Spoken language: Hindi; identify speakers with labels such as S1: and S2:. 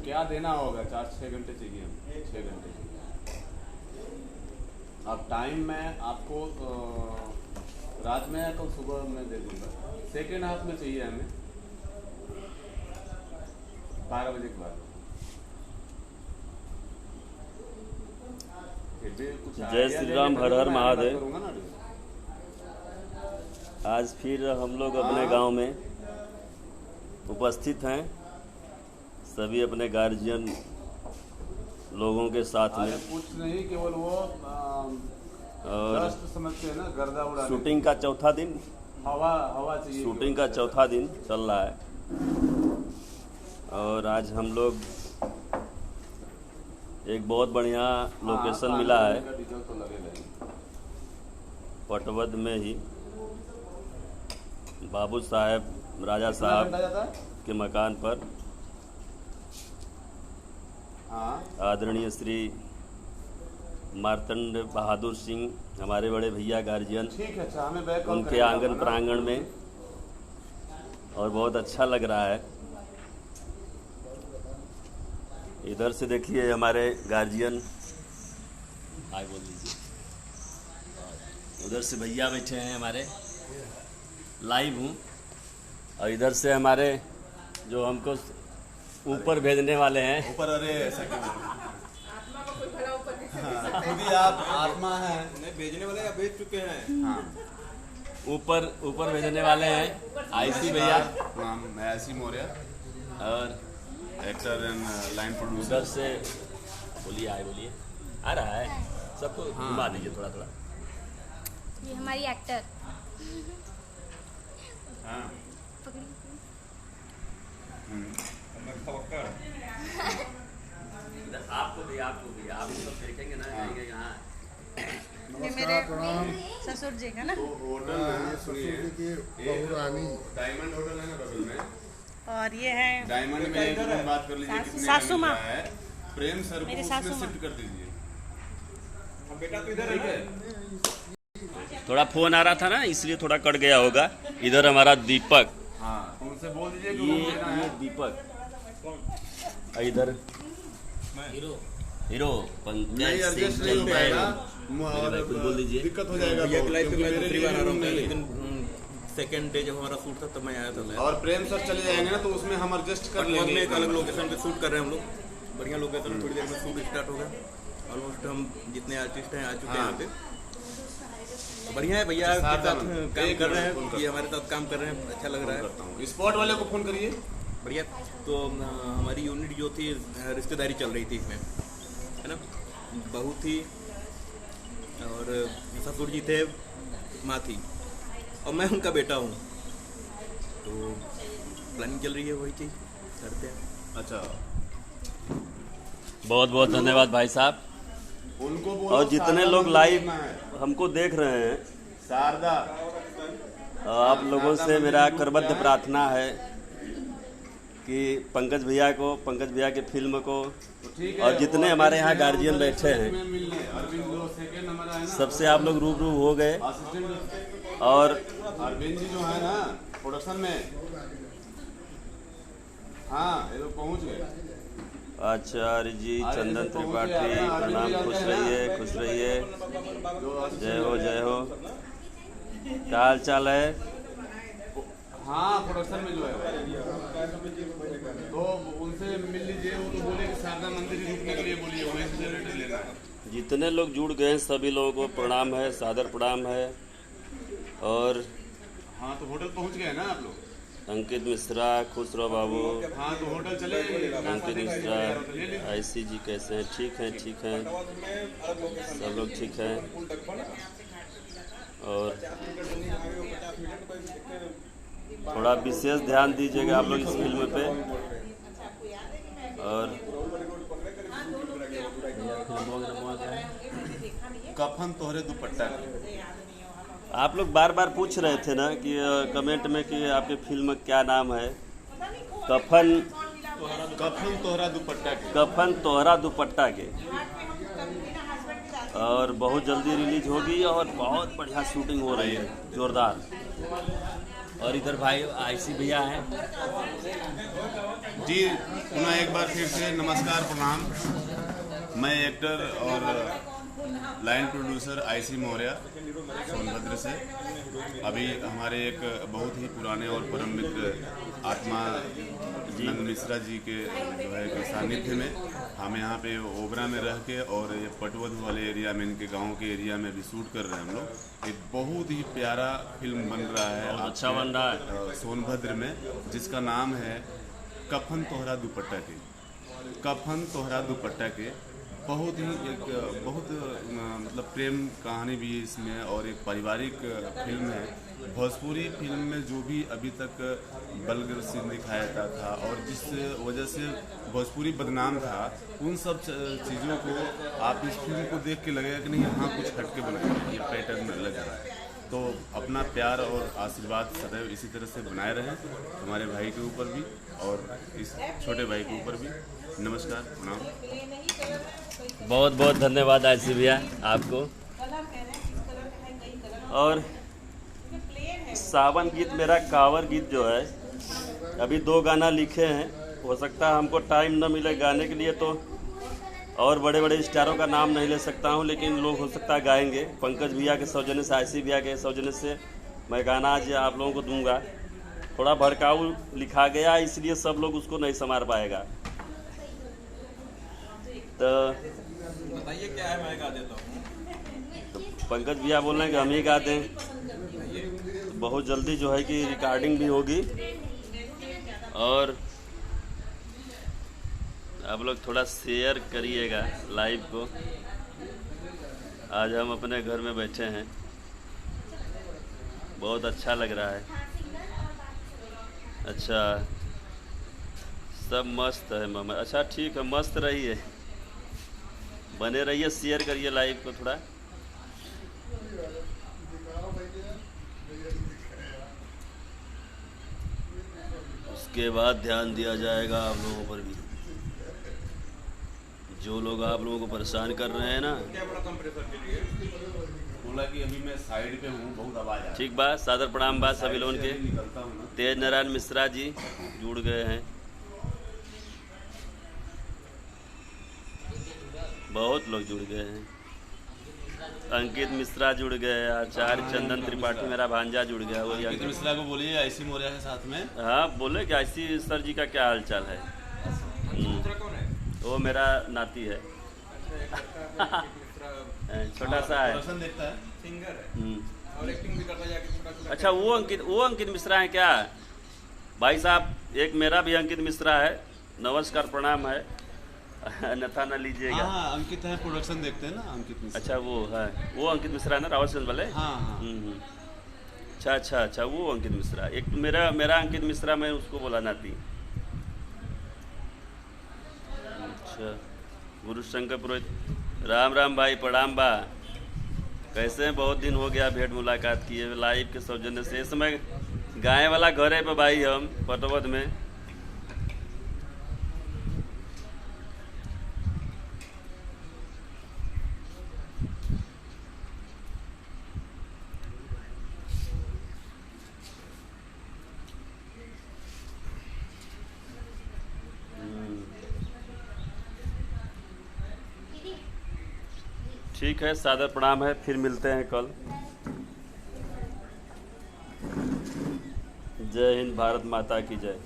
S1: क्या देना होगा? 4-6 घंटे चाहिए हमें, 6 घंटे। अब टाइम मैं आपको रात में या तो सुबह में दे दूंगा। सेकेंड हाफ में चाहिए हमें 12 बजे के बाद।
S2: जय श्री राम, हर हर महादेव। आज फिर हम लोग अपने गांव में उपस्थित हैं, सभी अपने गार्जियन लोगों के साथ में।
S1: कुछ नहीं, केवल वो
S2: और
S1: समझते हैं ना, गर्दा उड़ाने।
S2: शूटिंग का चौथा दिन,
S1: हवा चाहिए।
S2: शूटिंग का चौथा दिन चल रहा है और आज हम लोग एक बहुत बढ़िया लोकेशन मिला है पटवद में ही, बाबू साहब राजा साहब के मकान पर आदरणीय श्री मार्तंड बहादुर सिंह हमारे बड़े भैया गार्जियन, उनके आंगन प्रांगण में, और बहुत अच्छा लग रहा है। इधर से देखिए हमारे गार्जियन, हाय बोल दीजिए। उधर से भैया बैठे हैं हमारे, लाइव हूँ। और इधर से हमारे जो हमको ऊपर भेजने वाले हैं,
S1: ऊपर। अरे ऐसा क्यों? खुद ही आप आत्मा है।
S3: नहीं भेजने वाले या भेज चुके हैं।
S1: हाँ,
S2: ऊपर भेजने वाले हैं आईसी भैया,
S1: मैं आईसी मौर्य,
S2: और
S1: एक्टर एंड लाइन प्रोड्यूसर।
S2: उधर से बोलिए, आए बोलिए, आ रहा है सबको। घुमा दीजिए थोड़ा थोड़ा।
S4: ये हमारी एक्टर।
S1: हाँ।
S2: आपको भी आप सब देखेंगे ना, कहेंगे यहाँ
S5: ये मेरे ससुर जी का ना।
S1: तो होटल डायमंड होटल है ना बगल में,
S5: और ये है
S1: डायमंड में एक रूम बात कर लीजिए कितने
S5: सासू माँ
S1: है। प्रेम सर
S5: मेरे
S1: को
S5: सासू
S1: उसमें
S5: माँ।
S1: शिफ्ट कर दीजिए।
S3: बेटा तो इधर है।
S2: थोड़ा फोन आ रहा था ना, इसलिए थोड़ा कट गया होगा। इधर हमारा दीपक,
S1: हाँ, तो उनसे बोल दीजिए कि
S2: ये दीपक, इधर हीरो
S1: नहीं एडजस्ट नहीं हो पाएगा,
S2: कुछ बोल दीजिए।
S1: दिक्कत हो जाएगा।
S3: भैया की लाइफ में मैं
S1: क्योंकि
S3: दूसरी
S1: मेरे
S3: बार आ रहा हूँ,
S1: लिए
S3: लेकिन सेकंड डे जब हमारा शूट था तब मैं आया था।
S1: और प्रेम सर चले जाएंगे ना, तो उसमें हम एडजस्ट कर
S3: पटवद में
S1: लेंगे।
S3: एक अलग लोकेशन पे शूट कर रहे हैं हम लोग, बढ़िया लोकेशन। थोड़ी देर में शूट स्टार्ट होगा। ऑलमोस्ट हम जितने आर्टिस्ट हैं आ चुके हैं यहाँ पे। तो बढ़िया है, भैया के साथ काम कर रहे हैं, ये हमारे साथ काम कर रहे हैं, अच्छा लग रहा है।
S1: स्पॉट वाले को फोन करिए।
S3: बढ़िया। तो हमारी यूनिट जो थी, रिश्तेदारी चल रही थी इसमें, है ना। बहू थी और ससुर जी थे, माँ थी, और मैं उनका बेटा हूँ। तो प्लानिंग चल रही है, वही चीज़ करते हैं।
S1: अच्छा,
S2: बहुत बहुत धन्यवाद भाई साहब।
S1: उनको बोलो।
S2: और जितने लोग लाइव हमको देख रहे हैं,
S1: शारदा,
S2: आप लोगों से मेरा करबद्ध प्रार्थना है कि पंकज भैया के फिल्म को, और जितने हमारे यहाँ गार्जियन बैठे हैं, सबसे आप लोग रूबरू हो गए। और
S1: अरविंद जी जो है ना प्रोडक्शन में, हाँ, ये लोग पहुँच गए।
S2: आचार्य जी, चंदन त्रिपाठी, प्रणाम। खुश रहिए, खुश रहिए। जय हो, जय हो। क्या हाल चाल है?
S1: हाँ, प्रोडक्शन में जो है, तो उनसे मिल लीजिए। वो तो बोले कि शारदा मंदिर ही रुकने के लिए बोलिए, वहीं से जनरेटर लेना।
S2: जितने लोग जुड़ गए हैं सभी लोगों को प्रणाम है, सादर प्रणाम है। और
S1: हाँ, तो होटल पहुँच गए ना आप लोग?
S2: अंकित मिश्रा, खुश रहो बाबू।
S1: हाँ, तो होटल चले।
S2: अंकित मिश्रा, आईसी जी कैसे हैं? ठीक हैं, ठीक हैं, सब लोग ठीक हैं। और थोड़ा विशेष ध्यान दीजिएगा आप लोग इस फिल्म पे। और
S1: कफन तोहरे दुपट्टा।
S2: आप लोग बार बार पूछ रहे थे ना कि कमेंट में कि आपके फिल्म क्या नाम है। कफन
S1: तोहरा दुपट्टा के।
S2: कफन तोहरा दुपट्टा के। और बहुत जल्दी रिलीज होगी और बहुत बढ़िया शूटिंग हो रही है, जोरदार। और इधर भाई आईसी भैया हैं,
S1: जी पुनः एक बार फिर से नमस्कार प्रणाम। मैं एक्टर और line producer IC Maurya Sonbhadra से। अभी हमारे एक बहुत ही पुराने और परम मित्र आत्मा नंद मिश्रा जी के जो है कि सानिध्य में हम यहाँ पे ओबरा में रह के और ये पटवध वाले एरिया में, इनके गांव के एरिया में भी शूट कर रहे हैं हम लोग। एक बहुत ही प्यारा फिल्म बन रहा है,
S2: अच्छा बन रहा है
S1: सोनभद्र में, जिसका नाम है कफन तोहरा दुपट्टा के। कफन तोहरा दुपट्टा के बहुत ही बहुत मतलब प्रेम कहानी भी है इसमें और एक पारिवारिक फिल्म है। भोजपुरी फिल्म में जो भी अभी तक बलगर सीन दिखाया जाता था और जिस वजह से भोजपुरी बदनाम था, उन सब चीज़ों को आप इस फिल्म को देख के लगेगा कि नहीं यहाँ कुछ हटके बनाया है, ये पैटर्न लग रहा है। तो अपना प्यार और आशीर्वाद सदैव इसी तरह से बनाए रहें हमारे भाई के ऊपर भी और इस छोटे भाई के ऊपर भी। नमस्कार प्रणाम।
S2: बहुत बहुत धन्यवाद आईसी भैया आपको। और सावन गीत मेरा कांवर गीत जो है, अभी 2 गाना लिखे हैं। हो सकता है हमको टाइम न मिले गाने के लिए, तो और बड़े बड़े स्टारों का नाम नहीं ले सकता हूं, लेकिन लोग हो सकता है गाएंगे। पंकज भैया के सौजन्य से, आईसी भैया के सौजन्य से मैं गाना आज आप लोगों को दूंगा। थोड़ा भड़काऊ लिखा गया, इसलिए सब लोग उसको नहीं संभाल पाएगा। तो
S3: बताइए क्या है, मैं गा देता हूँ।
S2: तो पंकज भैया बोल रहे हैं कि हम ही गा दें। बहुत जल्दी जो है कि रिकॉर्डिंग भी होगी और आप लोग थोड़ा शेयर करिएगा लाइव को। आज हम अपने घर में बैठे हैं, बहुत अच्छा लग रहा है। अच्छा सब मस्त है मामा। अच्छा ठीक है, मस्त रहिए, बने रहिए, शेयर करिए लाइव को थोड़ा। उसके बाद ध्यान दिया जाएगा आप लोगों पर भी, जो लोग आप लोगों को परेशान कर रहे हैं ना।
S3: क्या बड़ा कंप्रेसर के लिए
S1: बोला कि अभी मैं साइड पे हूँ, बहुत आवाज़ आ रही है।
S2: ठीक बात, सादर प्रणाम बात सभी लोगों के।
S1: निकलता हूँ ना।
S2: तेज नारायण मिश्रा जी जुड़ गए हैं, बहुत लोग जुड़ गए हैं। अंकित मिश्रा जुड़ गए, आचार्य चंदन त्रिपाठी मेरा भांजा जुड़ गया। वही
S1: अंकित मिश्रा को बोलिए आईसी मौर्य के साथ में।
S2: हाँ बोले कि आईसी सर जी का क्या हाल चाल है।
S3: दूसरा कौन है?
S2: वो मेरा नाती है, छोटा सा है,
S1: रोशन देखता है।
S3: सिंगर है और एक्टिंग भी करता जाके छोटा।
S2: अच्छा वो अंकित मिश्रा है क्या भाई साहब? एक मेरा भी अंकित मिश्रा है, नमस्कार प्रणाम है, अन्यथा न लीजिएगा।
S1: हाँ अंकित है, प्रोडक्शन देखते हैं ना अंकित मिश्रा।
S2: अच्छा वो है, वो अंकित मिश्रा है ना, रावतगंज वाले।
S1: हाँ।
S2: अच्छा वो अंकित मिश्रा। एक मेरा अंकित मिश्रा, मैं उसको बोला नाती। अच्छा गुरुशंकर पुरोहित, राम राम भाई, प्रणाम बा, कैसे हैं? बहुत दिन हो गया भेंट मुलाकात किए लाइव के सौजन्य से। इस समय गाय वाला घर है पे भाई, हम पटवध में। ठीक है, सादर प्रणाम है, फिर मिलते हैं कल। जय हिंद, भारत माता की जय।